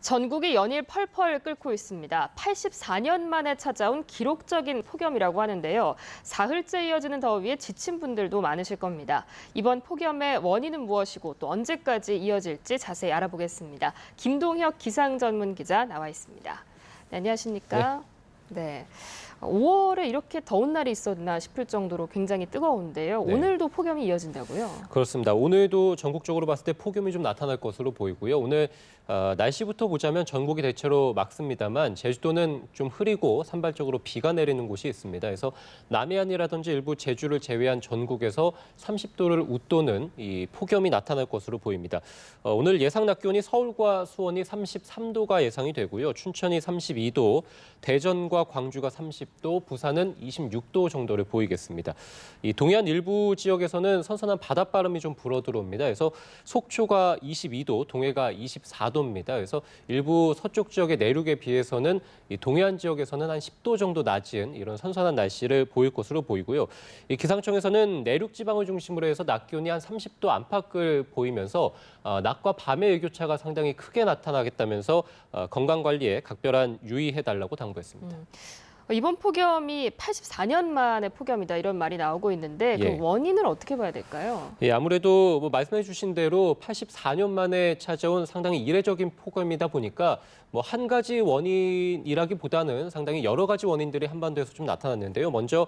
전국이 연일 펄펄 끓고 있습니다. 84년 만에 찾아온 기록적인 폭염이라고 하는데요. 사흘째 이어지는 더위에 지친 분들도 많으실 겁니다. 이번 폭염의 원인은 무엇이고 또 언제까지 이어질지 자세히 알아보겠습니다. 김동혁 기상 전문 기자 나와 있습니다. 네, 안녕하십니까? 네. 5월에 이렇게 더운 날이 있었나 싶을 정도로 굉장히 뜨거운데요. 네. 오늘도 폭염이 이어진다고요? 그렇습니다. 오늘도 전국적으로 봤을 때 폭염이 좀 나타날 것으로 보이고요. 오늘 날씨부터 보자면 전국이 대체로 맑습니다만 제주도는 좀 흐리고 산발적으로 비가 내리는 곳이 있습니다. 그래서 남해안이라든지 일부 제주를 제외한 전국에서 30도를 웃도는 이 폭염이 나타날 것으로 보입니다. 오늘 예상 낮 기온이 서울과 수원이 33도가 예상이 되고요. 춘천이 32도, 대전과 광주가 30도, 부산은 26도 정도를 보이겠습니다. 이 동해안 일부 지역에서는 선선한 바닷바람이 좀 불어 들어옵니다. 그래서 속초가 22도, 동해가 24도입니다. 그래서 일부 서쪽 지역의 내륙에 비해서는 이 동해안 지역에서는 한 10도 정도 낮은 이런 선선한 날씨를 보일 것으로 보이고요. 이 기상청에서는 내륙 지방을 중심으로 해서 낮 기온이 한 30도 안팎을 보이면서 낮과 밤의 일교차가 상당히 크게 나타나겠다면서 건강 관리에 각별한 유의해달라고 당부했습니다. 이번 폭염이 84년 만의 폭염이다 이런 말이 나오고 있는데 예. 그 원인을 어떻게 봐야 될까요? 예, 아무래도 말씀해 주신 대로 84년 만에 찾아온 상당히 이례적인 폭염이다 보니까 한 가지 원인이라기보다는 상당히 여러 가지 원인들이 한반도에서 좀 나타났는데요. 먼저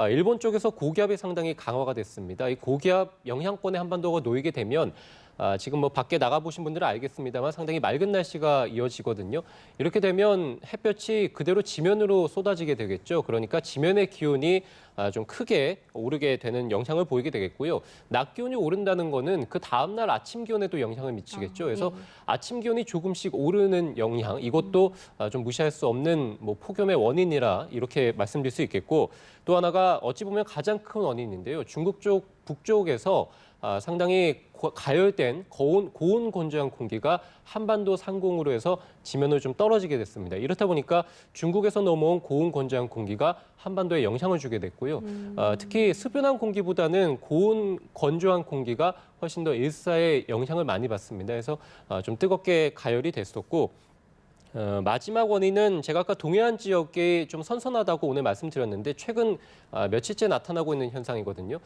일본 쪽에서 고기압이 상당히 강화가 됐습니다. 이 고기압 영향권에 한반도가 놓이게 되면 지금 밖에 나가보신 분들은 알겠습니다만 상당히 맑은 날씨가 이어지거든요. 이렇게 되면 햇볕이 그대로 지면으로 쏟아지게 되겠죠. 그러니까 지면의 기온이 좀 크게 오르게 되는 영향을 보이게 되겠고요. 낮 기온이 오른다는 거는 그 다음 날 아침 기온에도 영향을 미치겠죠. 그래서 아침 기온이 조금씩 오르는 영향, 이것도 좀 무시할 수 없는 폭염의 원인이라 이렇게 말씀드릴 수 있겠고, 또 하나가 어찌 보면 가장 큰 원인인데요. 중국 쪽 북쪽에서 상당히 가열된 고온 건조한 공기가 한반도 상공으로 해서 지면을 좀 떨어지게 됐습니다. 이렇다 보니까 중국에서 넘어온 고온 건조한 공기가 한반도에 영향을 주게 됐고요. 특히 수변한 공기보다는 고온 건조한 공기가 훨씬 더 일사에 영향을 많이 받습니다. 그래서 좀 뜨겁게 가열이 됐었고, 마지막 원인은 제가 아까 동해안 지역이 좀 선선하다고 오늘 말씀드렸는데 최근 며칠째 나타나고 있는 현상이거든요.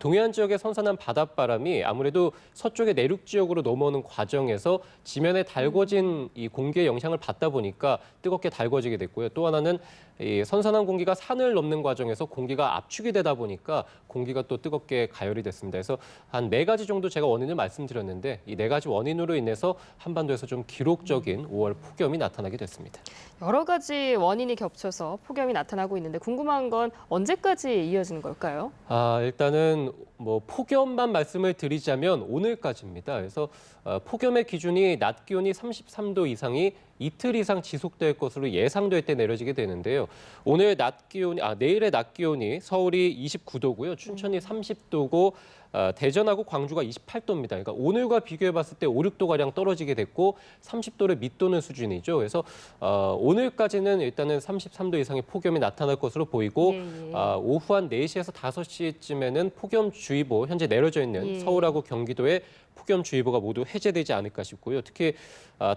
동해안 지역의 선선한 바닷바람이 아무래도 서쪽의 내륙 지역으로 넘어오는 과정에서 지면에 달궈진 이 공기의 영향을 받다 보니까 뜨겁게 달궈지게 됐고요. 또 하나는 이 선선한 공기가 산을 넘는 과정에서 공기가 압축이 되다 보니까 공기가 또 뜨겁게 가열이 됐습니다. 그래서 한 4가지 정도 제가 원인을 말씀드렸는데 이 4가지 원인으로 인해서 한반도에서 좀 기록적인 5월 폭염이 나타나게 됐습니다. 여러 가지 원인이 겹쳐서 폭염이 나타나고 있는데 궁금한 건 언제까지 이어지는 걸까요? 일단은 폭염만 말씀을 드리자면 오늘까지입니다. 그래서 폭염의 기준이 낮 기온이 33도 이상이 이틀 이상 지속될 것으로 예상될 때 내려지게 되는데요. 내일의 낮 기온이 서울이 29도고요. 춘천이 30도고 대전하고 광주가 28도입니다. 그러니까 오늘과 비교해 봤을 때 5, 6도가량 떨어지게 됐고 30도를 밑도는 수준이죠. 그래서 오늘까지는 일단은 33도 이상의 폭염이 나타날 것으로 보이고 오후 한 4시에서 5시쯤에는 폭염주의보 현재 내려져 있는 서울하고 경기도에 폭염주의보가 모두 해제되지 않을까 싶고요. 특히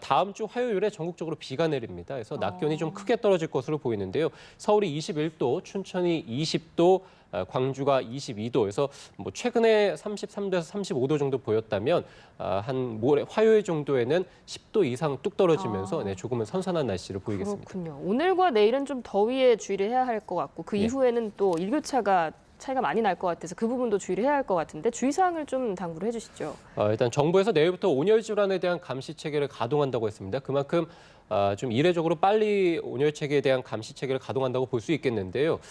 다음 주 화요일에 전국적으로 비가 내립니다. 그래서 낮 기온이 좀 크게 떨어질 것으로 보이는데요. 서울이 21도, 춘천이 20도, 광주가 22도. 그래서 최근에 33도에서 35도 정도 보였다면 화요일 정도에는 10도 이상 뚝 떨어지면서 조금은 선선한 날씨를 보이겠습니다. 그렇군요. 오늘과 내일은 좀 더위에 주의를 해야 할 것 같고 그 이후에는 또 일교차가 차이가 많이 날 것 같아서 그 부분도 주의를 해야 할 것 같은데 주의사항을 좀 당부를 해주시죠. 일단 정부에서 내일부터 온열 질환에 대한 감시 체계를 가동한다고 했습니다. 그만큼 좀 이례적으로 빨리 온열 체계에 대한 감시 체계를 가동한다고 볼 수 있겠는데요.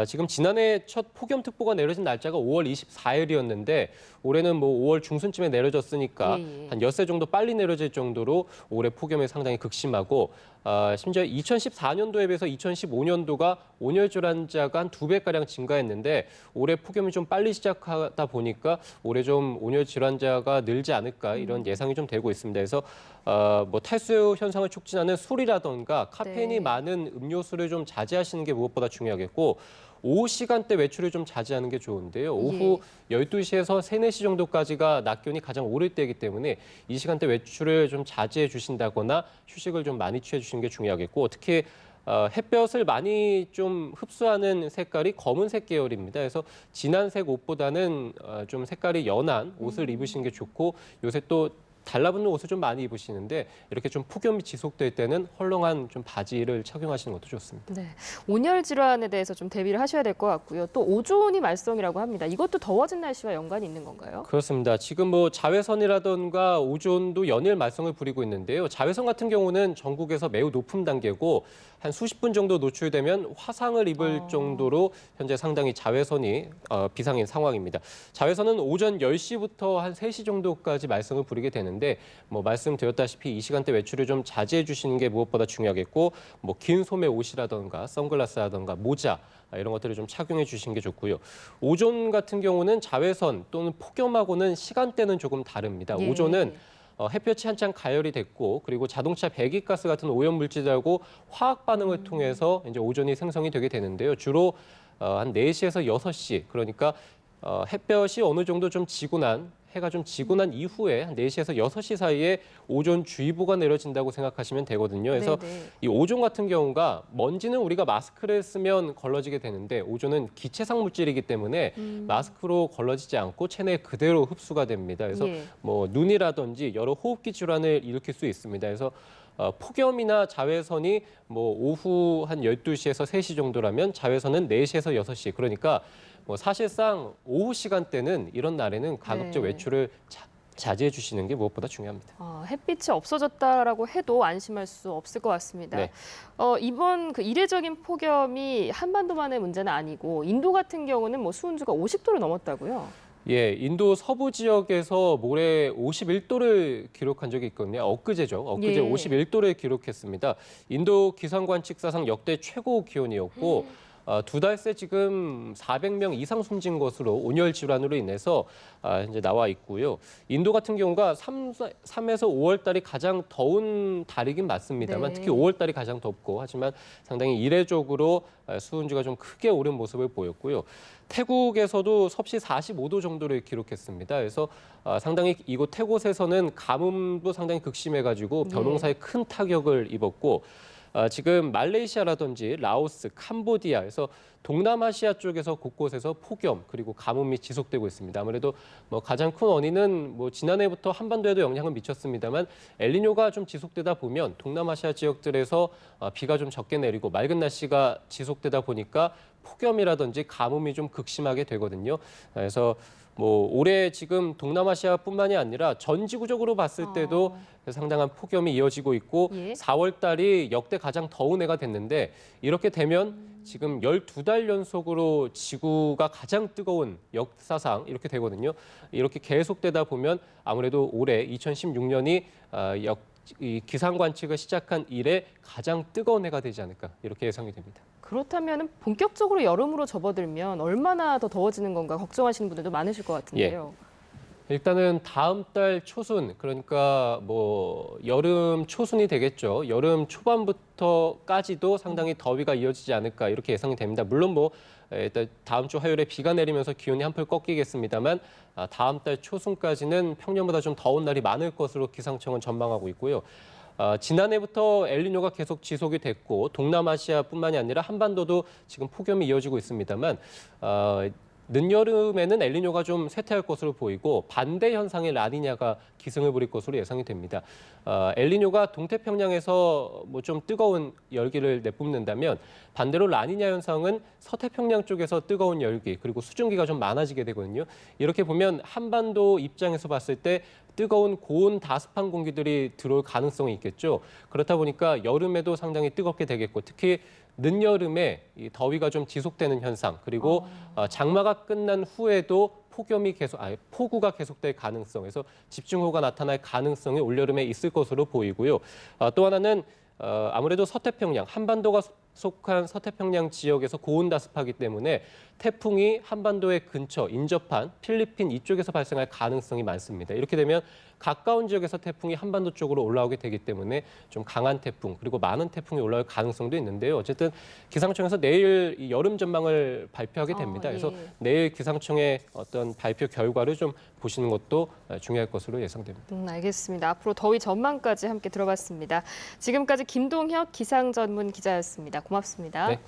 지금 지난해 첫 폭염특보가 내려진 날짜가 5월 24일이었는데 올해는 5월 중순쯤에 내려졌으니까 한 엿새 정도 빨리 내려질 정도로 올해 폭염이 상당히 극심하고 심지어 2014년도에 비해서 2015년도가 온열 질환자가 한 2배가량 증가했는데 올해 폭염이 좀 빨리 시작하다 보니까 올해 좀 온열 질환자가 늘지 않을까 이런 예상이 좀 되고 있습니다. 그래서 탈수 현상을 촉진하는 술이라던가 카페인이 많은 음료수를 좀 자제하시는 게 무엇보다 중요하겠고 오후 시간대 외출을 좀 자제하는 게 좋은데요. 오후 12시에서 3, 4시 정도까지가 낮 기온이 가장 오를 때이기 때문에 이 시간대 외출을 좀 자제해 주신다거나 휴식을 좀 많이 취해 주시는 게 중요하겠고 특히 햇볕을 많이 좀 흡수하는 색깔이 검은색 계열입니다. 그래서 진한색 옷보다는 좀 색깔이 연한 옷을 입으시는 게 좋고 요새 또 달라붙는 옷을 좀 많이 입으시는데 이렇게 좀 폭염이 지속될 때는 헐렁한 좀 바지를 착용하시는 것도 좋습니다. 네, 온열 질환에 대해서 좀 대비를 하셔야 될 것 같고요. 또 오존이 말썽이라고 합니다. 이것도 더워진 날씨와 연관이 있는 건가요? 그렇습니다. 지금 뭐 자외선이라던가 오존도 연일 말썽을 부리고 있는데요. 자외선 같은 경우는 전국에서 매우 높은 단계고 한 수십 분 정도 노출되면 화상을 입을 정도로 현재 상당히 자외선이 비상인 상황입니다. 자외선은 오전 10시부터 한 3시 정도까지 말썽을 부리게 되는데 뭐 말씀드렸다시피 이 시간대 외출을 좀 자제해 주시는 게 무엇보다 중요하겠고 뭐 긴 소매 옷이라던가 선글라스라던가 모자 이런 것들을 좀 착용해 주시는 게 좋고요. 오존 같은 경우는 자외선 또는 폭염하고는 시간대는 조금 다릅니다. 오존은 햇볕이 한창 가열이 됐고 그리고 자동차 배기가스 같은 오염 물질하고 화학 반응을 통해서 이제 오존이 생성이 되게 되는데요. 주로 한 4시에서 6시 그러니까 햇볕이 어느 정도 좀 해가 좀 지고 난 이후에 한 4시에서 6시 사이에 오존주의보가 내려진다고 생각하시면 되거든요. 그래서 이 오존 같은 경우가 먼지는 우리가 마스크를 쓰면 걸러지게 되는데 오존은 기체상 물질이기 때문에 마스크로 걸러지지 않고 체내에 그대로 흡수가 됩니다. 그래서 뭐 눈이라든지 여러 호흡기 질환을 일으킬 수 있습니다. 그래서 폭염이나 자외선이 뭐 오후 한 12시에서 3시 정도라면 자외선은 4시에서 6시 그러니까 뭐 사실상 오후 시간대는 이런 날에는 가급적 외출을 자제해 주시는 게 무엇보다 중요합니다. 햇빛이 없어졌다라고 해도 안심할 수 없을 것 같습니다. 네. 이번 그 이례적인 폭염이 한반도만의 문제는 아니고 인도 같은 경우는 뭐 수온주가 50도를 넘었다고요? 예, 인도 서부 지역에서 모레 51도를 기록한 적이 있거든요. 엊그제죠. 엊그제 51도를 기록했습니다. 인도 기상관측사상 역대 최고 기온이었고 2달 새 지금 400명 이상 숨진 것으로 온열 질환으로 인해서 이제 나와 있고요. 인도 같은 경우가 3에서 5월 달이 가장 더운 달이긴 맞습니다만 특히 5월 달이 가장 덥고 하지만 상당히 이례적으로 수온주가 좀 크게 오른 모습을 보였고요. 태국에서도 섭씨 45도 정도를 기록했습니다. 그래서 상당히 이곳 태국에서는 가뭄도 상당히 극심해가지고 벼농사에 큰 타격을 입었고 지금 말레이시아라든지 라오스, 캄보디아에서 동남아시아 쪽에서 곳곳에서 폭염 그리고 가뭄이 지속되고 있습니다. 아무래도 뭐 가장 큰 원인은 뭐 지난해부터 한반도에도 영향을 미쳤습니다만 엘니뇨가 좀 지속되다 보면 동남아시아 지역들에서 비가 좀 적게 내리고 맑은 날씨가 지속되다 보니까 폭염이라든지 가뭄이 좀 극심하게 되거든요. 그래서 뭐 올해 지금 동남아시아뿐만이 아니라 전 지구적으로 봤을 때도 상당한 폭염이 이어지고 있고 4월 달이 역대 가장 더운 해가 됐는데 이렇게 되면 지금 12달 연속으로 지구가 가장 뜨거운 역사상 이렇게 되거든요. 이렇게 계속되다 보면 아무래도 올해 2016년이 이 기상 관측을 시작한 이래 가장 뜨거운 해가 되지 않을까 이렇게 예상이 됩니다. 그렇다면 본격적으로 여름으로 접어들면 얼마나 더 더워지는 건가 걱정하시는 분들도 많으실 것 같은데요. 일단은 다음 달 초순, 그러니까 뭐 여름 초순이 되겠죠. 여름 초반부터까지도 상당히 더위가 이어지지 않을까 이렇게 예상이 됩니다. 물론 뭐 일단 다음 주 화요일에 비가 내리면서 기온이 한풀 꺾이겠습니다만 다음 달 초순까지는 평년보다 좀 더운 날이 많을 것으로 기상청은 전망하고 있고요. 지난해부터 엘니뇨가 계속 지속이 됐고 동남아시아뿐만이 아니라 한반도도 지금 폭염이 이어지고 있습니다만 늦여름에는 엘니뇨가 좀 쇠퇴할 것으로 보이고 반대 현상의 라니냐가 기승을 부릴 것으로 예상이 됩니다. 엘니뇨가 동태평양에서 뭐 좀 뜨거운 열기를 내뿜는다면 반대로 라니냐 현상은 서태평양 쪽에서 뜨거운 열기 그리고 수증기가 좀 많아지게 되거든요. 이렇게 보면 한반도 입장에서 봤을 때 뜨거운 고온 다습한 공기들이 들어올 가능성이 있겠죠. 그렇다 보니까 여름에도 상당히 뜨겁게 되겠고 특히 늦여름에 이 더위가 좀 지속되는 현상 그리고 장마가 끝난 후에도 폭우가 계속될 가능성에서 집중호우가 나타날 가능성이 올여름에 있을 것으로 보이고요. 또 하나는 아무래도 서태평양, 한반도가 속한 서태평양 지역에서 고온 다습하기 때문에 태풍이 한반도의 근처, 인접한 필리핀 이쪽에서 발생할 가능성이 많습니다. 이렇게 되면 가까운 지역에서 태풍이 한반도 쪽으로 올라오게 되기 때문에 좀 강한 태풍 그리고 많은 태풍이 올라올 가능성도 있는데요. 어쨌든 기상청에서 내일 이 여름 전망을 발표하게 됩니다. 예. 그래서 내일 기상청의 어떤 발표 결과를 좀 보시는 것도 중요할 것으로 예상됩니다. 알겠습니다. 앞으로 더위 전망까지 함께 들어봤습니다. 지금까지 김동혁 기상전문 기자였습니다. 고맙습니다. 네.